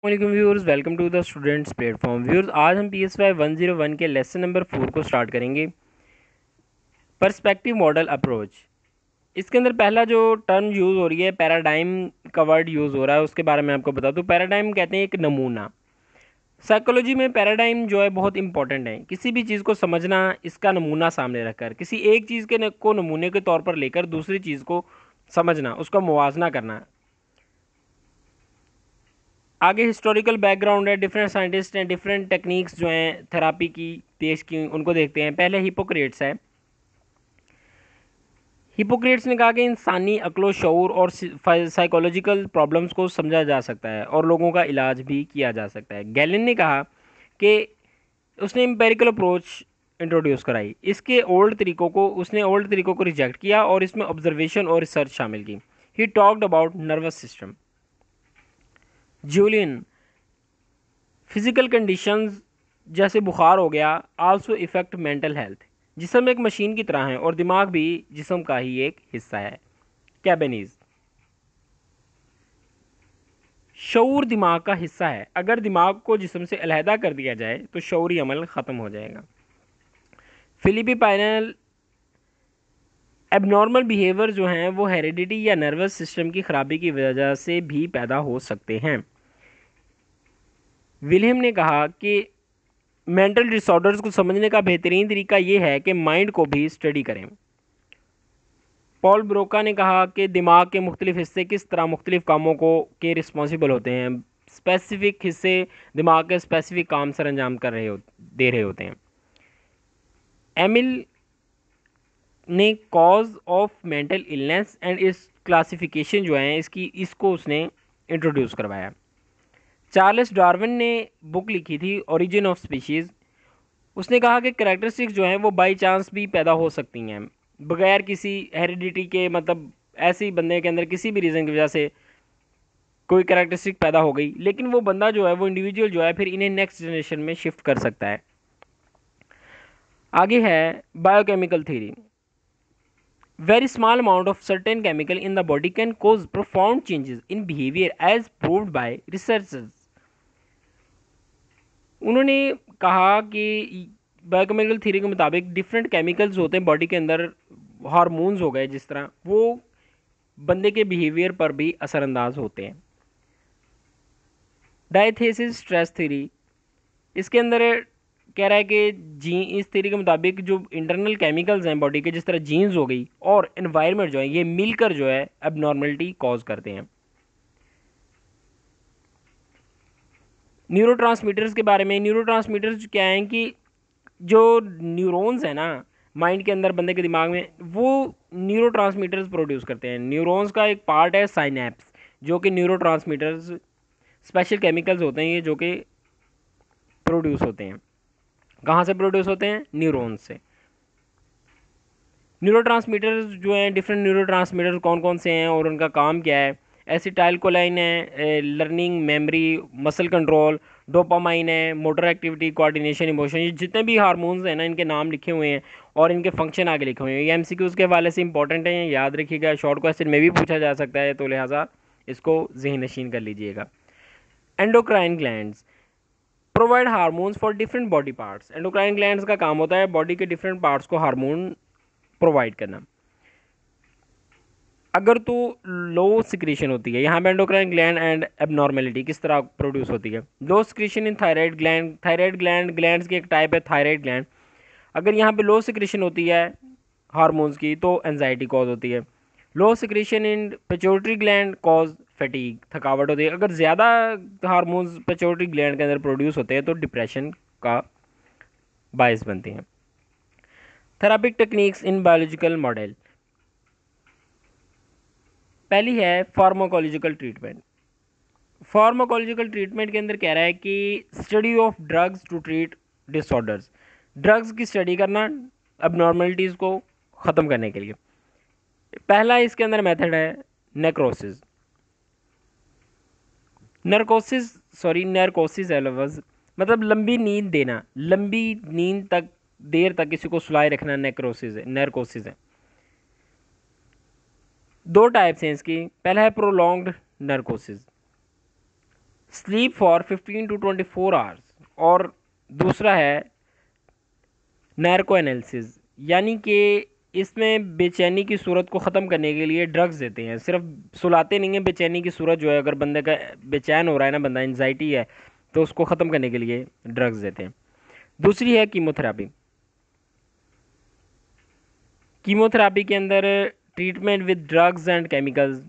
वालेकुम viewers, welcome to the students platform. Viewers, आज हम PSY 101 के लेसन नंबर 4 को स्टार्ट करेंगे। Perspective model approach. इसके अंदर पहला जो टर्म यूज़ हो रही है, पैराडाइम का वर्ड यूज़ हो रहा है, उसके बारे में आपको बता दूं। पैराडाइम कहते हैं एक नमूना। साइकोलॉजी में पैराडाइम जो है बहुत इंपॉर्टेंट है। किसी भी चीज़ को समझना, इसका नमूना सामने रखकर, किसी एक चीज़ के को नमूने के तौर पर लेकर दूसरी चीज़ को समझना, उसका मुवाजना करना। आगे हिस्टोरिकल बैकग्राउंड है, डिफरेंट साइंटिस्ट हैं, डिफरेंट टेक्निक्स जो हैं थेरापी की पेश की, उनको देखते हैं। पहले हिपोक्रेट्स है। हिपोक्रेट्स ने कहा कि इंसानी अक्लो शऊर और साइकोलॉजिकल प्रॉब्लम्स को समझा जा सकता है और लोगों का इलाज भी किया जा सकता है। गैलन ने कहा कि उसने एम्पेरिकल अप्रोच इंट्रोड्यूस कराई। उसने ओल्ड तरीकों को रिजेक्ट किया और इसमें ऑब्जर्वेशन और रिसर्च शामिल की। He talked about nervous system. Julian, physical conditions जैसे बुखार हो गया आल्सो इफ़ेक्ट मेंटल हेल्थ। जिस्म एक मशीन की तरह है और दिमाग भी जिस्म का ही एक हिस्सा है। कैबनीज, शऊर दिमाग का हिस्सा है। अगर दिमाग को जिस्म से अलहदा कर दिया जाए तो शऊरी अमल ख़त्म हो जाएगा। फिलिपी पाइनल, एबनॉर्मल बिहेवियर जो हैं वो हेरिडिटी या नर्वस सिस्टम की खराबी की वजह से भी पैदा हो सकते हैं। विलियम ने कहा कि मेंटल डिसऑर्डर्स को समझने का बेहतरीन तरीका ये है कि माइंड को भी स्टडी करें। पॉल ब्रोका ने कहा कि दिमाग के मुख्तलिफ हिस्से किस तरह मुख्तलिफ कामों को के रिस्पॉन्सिबल होते हैं। स्पेसिफिक हिस्से दिमाग के स्पेसिफिक काम सर अंजाम दे रहे होते हैं। एमिल ने cause of mental illness and इस क्लासिफिकेशन जो है इसको उसने इंट्रोड्यूस करवाया। चार्ल्स डार्विन ने बुक लिखी थी ओरिजिन ऑफ स्पीशीज़। उसने कहा कि करेक्टरिस्टिक्स जो हैं वो बाई चांस भी पैदा हो सकती हैं, बगैर किसी हेरिडिटी के। मतलब ऐसे ही बंदे के अंदर किसी भी रीज़न की वजह से कोई करेक्टरिस्टिक पैदा हो गई, लेकिन वो बंदा जो है, वो इंडिविजुअल जो है, फिर इन्हें नेक्स्ट जनरेशन में शिफ्ट कर सकता है। आगे है biochemical theory. Very small amount of certain chemical in the body can cause profound changes in behaviour as proved by researchers. उन्होंने कहा कि बायोकेमिकल थ्योरी के मुताबिक डिफरेंट केमिकल्स होते हैं बॉडी के अंदर, हार्मोन्स हो गए जिस तरह, वो बंदे के बिहेवियर पर भी असरअंदाज होते हैं। डायथेसिस स्ट्रेस थ्योरी, इसके अंदर कह रहा है कि जी इस थ्योरी के मुताबिक जो इंटरनल केमिकल्स हैं बॉडी के, जिस तरह जीन्स हो गई और एनवायरनमेंट जो है, ये मिलकर जो है एबनॉर्मलिटी कॉज करते हैं। न्यूरोट्रांसमीटर्स के बारे में, न्यूरोट्रांसमीटर्स क्या हैं कि जो न्यूरॉन्स है ना माइंड के अंदर, बंदे के दिमाग में, वो न्यूरोट्रांसमीटर्स प्रोड्यूस करते हैं। न्यूरॉन्स का एक पार्ट है साइनेप्स, जो कि न्यूरोट्रांसमीटर्स स्पेशल केमिकल्स होते हैं ये, जो कि प्रोड्यूस होते हैं। कहाँ से प्रोड्यूस होते हैं? न्यूरॉन्स से। न्यूरोट्रांसमीटर्स जो हैं, डिफरेंट न्यूरोट्रांसमीटर्स कौन कौन से हैं और उनका काम क्या है? एसिटाइलकोलाइन है, learning, memory, muscle control. Dopamine है, मोटर एक्टिविटी, कोऑर्डिनेशन, इमोशन। ये जितने भी हार्मोन्स हैं ना, इनके नाम लिखे हुए हैं और इनके फंक्शन आगे लिखे हुए हैं। ये एमसीक्यूज़ के हवाले से इंपॉर्टेंट है, याद रखिएगा। शॉर्ट क्वेश्चन में भी पूछा जा सकता है, तो लिहाजा इसको ज़हन नशीन कर लीजिएगा। Endocrine glands provide hormones for different body parts. Endocrine glands का काम होता है बॉडी के डिफरेंट पार्ट्स को हार्मोन प्रोवाइड करना। अगर तो लो सिक्रीशन होती है, यहाँ पे एंडोक्राइन ग्लैंड एंड एबनॉर्मेलिटी किस तरह प्रोड्यूस होती है? Low secretion in thyroid gland. Thyroid glands की एक टाइप है थायराइड ग्लैंड। अगर यहाँ पे लो सिक्रीशन होती है हार्मोन्स की तो एंजाइटी कॉज होती है। Low secretion in pituitary gland cause fatigue, थकावट होती है। अगर ज़्यादा हार्मोन्स पिट्यूटरी ग्लैंड के अंदर प्रोड्यूस होते हैं तो डिप्रेशन का बायस बनते हैं। थेरापिक टेक्निक्स इन बायोलॉजिकल मॉडल। पहली है फार्माकोलॉजिकल ट्रीटमेंट। फार्माकोलॉजिकल ट्रीटमेंट के अंदर कह रहा है कि study of drugs to treat disorders. Drugs की स्टडी करना अबनॉर्मलिटीज़ को ख़त्म करने के लिए। पहला इसके अंदर मेथड है नेक्रोसिस। नरकोसिस है लफ्ज़, मतलब लंबी नींद देना, लंबी नींद तक, देर तक किसी को सुलाए रखना, नरकोसिस है। दो टाइप्स हैं इसकी। पहला है prolonged narcosis. Sleep for 15 to 24 hours, और दूसरा है नार्को एनालिसिस, यानी कि इसमें बेचैनी की सूरत को ख़त्म करने के लिए ड्रग्स देते हैं, सिर्फ सुलाते नहीं हैं, बेचैनी की सूरत जो है अगर बंदे का बेचैन हो रहा है ना, बंदा एंजाइटी है, तो उसको ख़त्म करने के लिए ड्रग्स देते हैं। दूसरी है कीमोथेरापी। कीमोथेरापी के अंदर treatment with drugs and chemicals,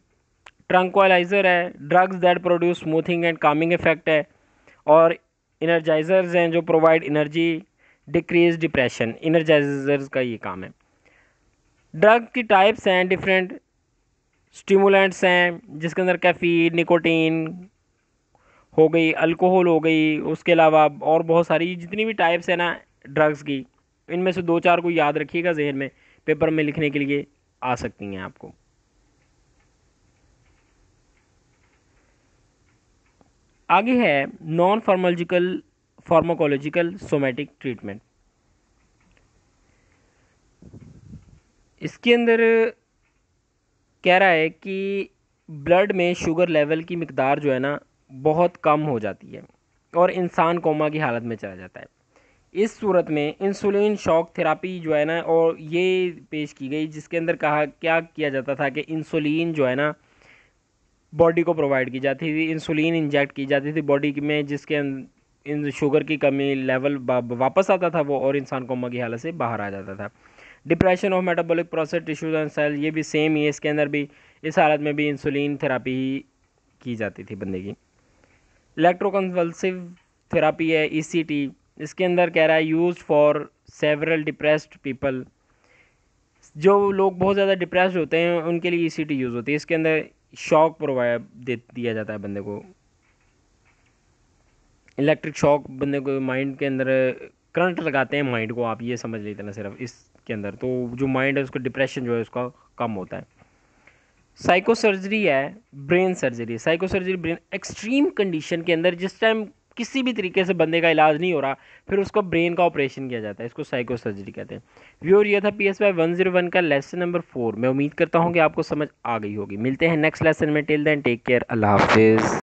tranquilliser है, drugs that produce smoothing and calming effect है, और इनर्जाइजर्स हैं जो provide energy, decrease depression, energisers का ये काम है। ड्रग की टाइप्स हैं डिफरेंट, स्टिमुलेंट्स हैं जिसके अंदर कैफीन, निकोटीन हो गई, अल्कोहल हो गई, उसके अलावा और बहुत सारी जितनी भी टाइप्स है ना ड्रग्स की, इनमें से दो चार को याद रखिएगा जहन में, पेपर में लिखने के लिए आ सकती हैं आपको। आगे है non pharmacological pharmacological somatic treatment. इसके अंदर कह रहा है कि ब्लड में शुगर लेवल की मिकदार जो है ना बहुत कम हो जाती है और इंसान कोमा की हालत में चला जाता है। इस सूरत में इंसुलिन शॉक थेरापी जो है ना, और ये पेश की गई जिसके अंदर कहा क्या किया जाता था कि इंसुलिन जो है ना बॉडी को प्रोवाइड की जाती थी, इंसुलिन इंजेक्ट की जाती थी बॉडी में, जिसके इन शुगर की कमी लेवल वापस आता था वो, और इंसान कोमा की हालत से बाहर आ जाता था। Depression of metabolic process tissues and cell, ये भी सेम ही है, इसके अंदर भी इस हालत में भी इंसुलिन थेरापी ही की जाती थी बंदे की। इलेक्ट्रोकन्वल्सिव थेरापी है ईसीटी, इसके अंदर कह रहा है use for several depressed people, जो लोग बहुत ज़्यादा डिप्रेस्ड होते हैं उनके लिए ईसीटी यूज़ होती है। इसके अंदर शॉक प्रोवाइड दे दिया जाता है बंदे को, इलेक्ट्रिक शॉक बंदे को माइंड के अंदर करंट लगाते हैं माइंड को, आप ये समझ लेते ना सिर्फ इसके अंदर, तो जो माइंड है उसको डिप्रेशन जो है उसका कम होता है। साइको सर्जरी है brain surgery. Psycho surgery brain extreme condition के अंदर जिस टाइम किसी भी तरीके से बंदे का इलाज नहीं हो रहा, फिर उसका ब्रेन का ऑपरेशन किया जाता है, इसको साइको सर्जरी कहते हैं। व्यूअर ये था PSY 101 का लेसन नंबर 4। मैं उम्मीद करता हूँ कि आपको समझ आ गई होगी। मिलते हैं नेक्स्ट लेसन में, टिल देन टेक केयर, अल्लाह हाफिज़।